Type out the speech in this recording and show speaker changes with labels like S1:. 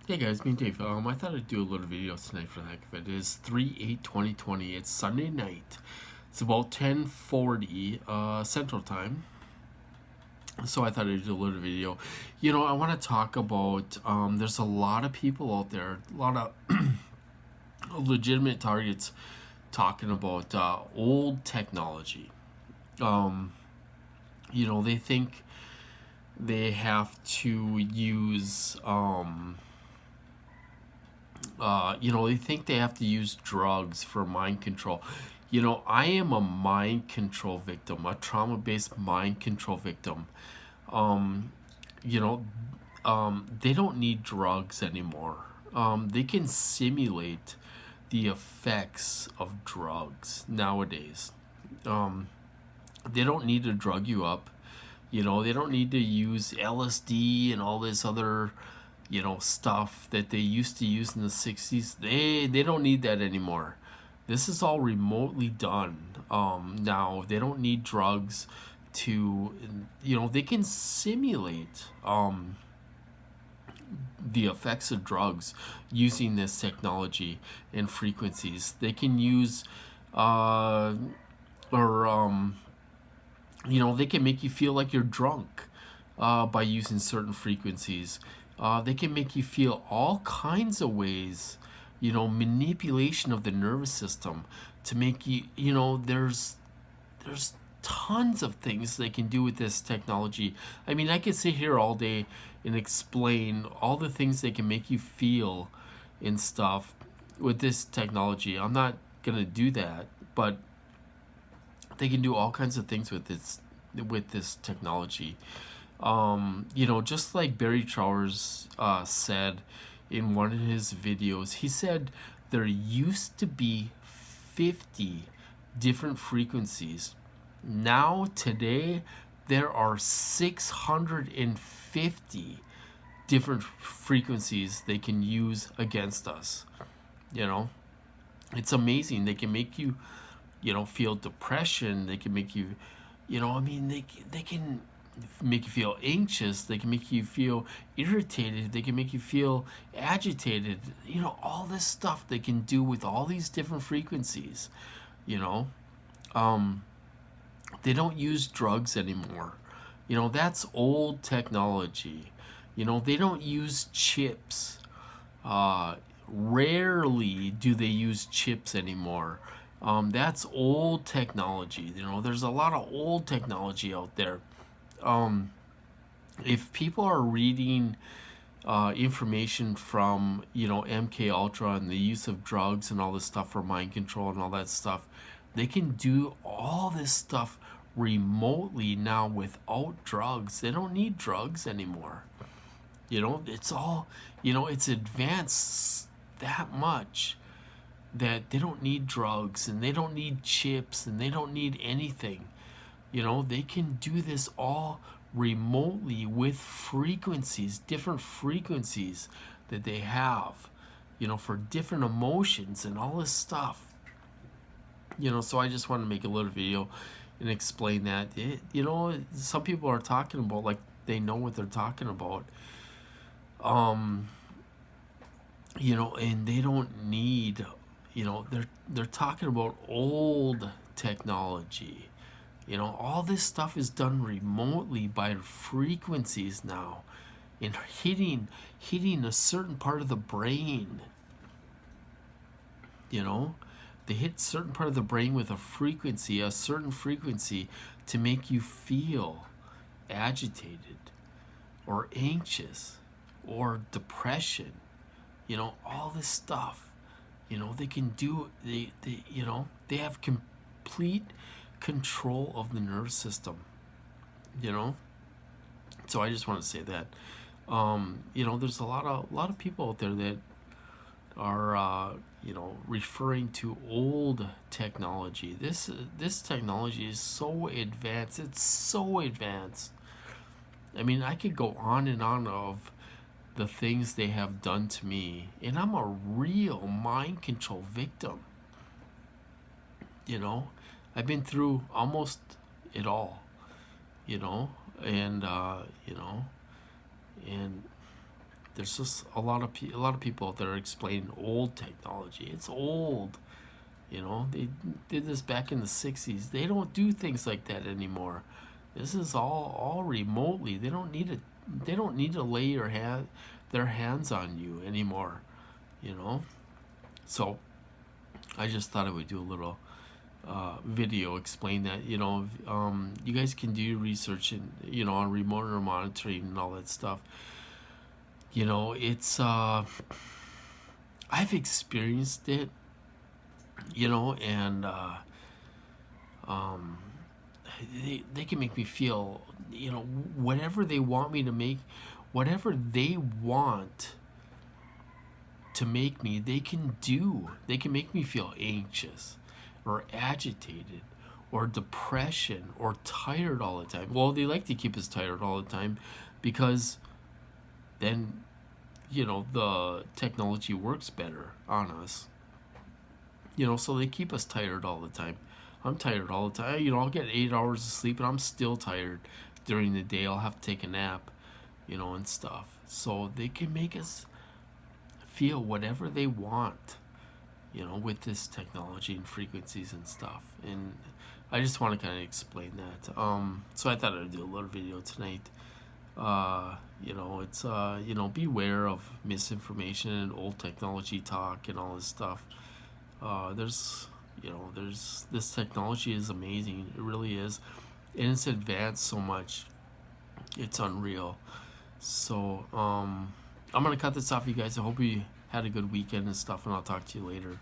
S1: Hey guys, me Dave. I thought I'd do a little video tonight for the heck of it. It is 3/8/2020. It's Sunday night. It's about 10:40 Central Time. So I thought I'd do a little video. I want to talk about. There's a lot of people out there, a lot of legitimate targets talking about old technology. Um, they think they have to use. They think they have to use drugs for mind control. I am a mind control victim, a trauma based mind control victim. Um, you know, they don't need drugs anymore. They can simulate the effects of drugs nowadays. Um, they don't need to drug you up. They don't need to use LSD and all this other stuff that they used to use in the 60s. They don't need that anymore. This is all remotely done now. They don't need drugs to they can simulate the effects of drugs using this technology and frequencies. They can use or they can make you feel like you're drunk by using certain frequencies. They can make you feel all kinds of ways, manipulation of the nervous system to make you, there's tons of things they can do with this technology. I mean, I could sit here all day and explain all the things they can make you feel and stuff with this technology. I'm not going to do that, but they can do all kinds of things with this technology. Just like Barry Towers said in one of his videos, he said there used to be 50 different frequencies. Now, today, there are 650 different frequencies they can use against us. You know, it's amazing. They can make you, feel depression. They can make you, they can make you feel anxious. They can make you feel irritated. They can make you feel agitated. All this stuff they can do with all these different frequencies. You know, um, they don't use drugs anymore. That's old technology. They don't use chips. Rarely do they use chips anymore. That's old technology. There's a lot of old technology out there. Um, if people are reading information from MK Ultra and the use of drugs and all this stuff for mind control and all that stuff, they can do all this stuff remotely now without drugs. They don't need drugs anymore. It's all it's advanced that much that they don't need drugs and they don't need chips and they don't need anything. They can do this all remotely with frequencies, different frequencies that they have, for different emotions and all this stuff. So I just want to make a little video and explain that. Some people are talking about like they know what they're talking about. Um, and they don't need, they're talking about old technology. All this stuff is done remotely by frequencies now and hitting a certain part of the brain. They hit certain part of the brain with a certain frequency to make you feel agitated or anxious or depression. All this stuff. They can do they have complete control of the nervous system. you know so I just want to say that there's a lot of people out there that are referring to old technology. This technology is so advanced. It's so advanced. I mean, I could go on and on of the things they have done to me, and I'm a real mind control victim. you know I've been through almost it all. you know and you know and there's just a lot of people out there explaining old technology. It's old. You know, they did this back in the 60s. They don't do things like that anymore. This is all remotely. They don't need to lay their hands on you anymore, you know? So I just thought I would do a little video explain that. You guys can do research and on remote monitoring and all that stuff. It's I've experienced it, and um, they can make me feel, whatever they want me to make, whatever they want to make me, they can do. They can make me feel anxious or agitated or depression or tired all the time. Well, they like to keep us tired all the time because then, the technology works better on us. So they keep us tired all the time. I'm tired all the time. I'll get 8 hours of sleep and I'm still tired during the day. I'll have to take a nap, and stuff. So they can make us feel whatever they want, with this technology and frequencies and stuff. And I just want to kind of explain that. So I thought I'd do a little video tonight. It's beware of misinformation and old technology talk and all this stuff. There's this technology is amazing. It really is, and it's advanced so much. It's unreal. So I'm gonna cut this off, you guys. I hope you had a good weekend and stuff, and I'll talk to you later.